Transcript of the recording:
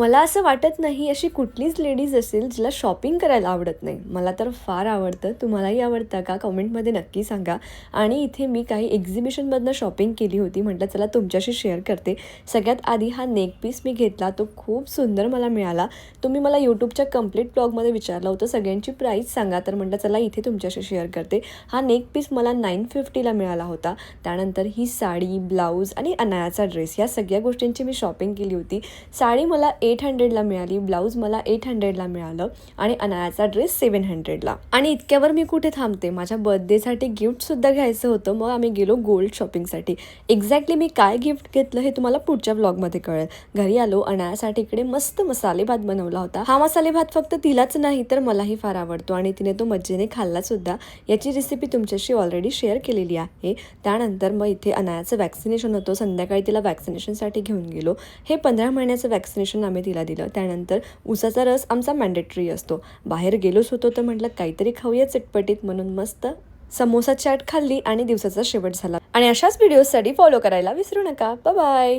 मला असं वाटत नाही अशी कुठलीच लेडीज असेल जिला शॉपिंग करायला आवडत नाही. मला तर फार आवडतं. तुम्हालाही आवडतं का? कमेंटमध्ये नक्की सांगा. आणि इथे मी काही एक्झिबिशनमधनं शॉपिंग केली होती. म्हटलं चला तुमच्याशी शेअर करते. सगळ्यात आधी हा नेक पीस मी घेतला. तो खूप सुंदर मला मिळाला. तुम्ही मला यूट्यूबच्या कंप्लीट ब्लॉगमध्ये विचारलं होतं सगळ्यांची प्राईस सांगा, तर म्हटलं चला इथे तुमच्याशी शेअर करते. हा नेक पीस मला 950ला मिळाला होता. त्यानंतर ही साडी, ब्लाऊज आणि अनायाचा ड्रेस या सगळ्या गोष्टींची मी शॉपिंग केली होती. साडी मला 800ला मिळाली, ब्लाऊज मला 800ला मिळालं आणि अनायाचा ड्रेस 700ला. आणि इतक्यावर मी कुठे थांबते, माझ्या बर्थडेसाठी गिफ्टसुद्धा घ्यायचं होतं. मग आम्ही गेलो गोल्ड शॉपिंगसाठी. एक्झॅक्टली मी काय गिफ्ट घेतलं हे तुम्हाला पुढच्या व्लॉगमध्ये कळेल. घरी आलो, अनायासाठी इकडे मस्त मसाले भात बनवला होता. हा मसाले भात फक्त तिलाच नाही तर मलाही फार आवडतो आणि तिने तो मज्जेने खाल्ला सुद्धा. याची रेसिपी तुमच्याशी ऑलरेडी शेअर केलेली आहे. त्यानंतर मग इथे अनायाचं वॅक्सिनेशन होतं. संध्याकाळी तिला वॅक्सिनेशनसाठी घेऊन गेलो. हे 15 महिन्याचं वॅक्सिनेशन आम्ही तिला दिलं. त्यानंतर उसाचा रस आमचा मॅन्डेटरी असतो. बाहेर गेलोच होतो तर म्हटलं काहीतरी खाऊया चटपटीत, म्हणून मस्त समोसा चाट खाल्ली आणि दिवसाचा शेवट झाला. आणि अशाच व्हिडिओसाठी फॉलो करायला विसरू नका. Bye bye.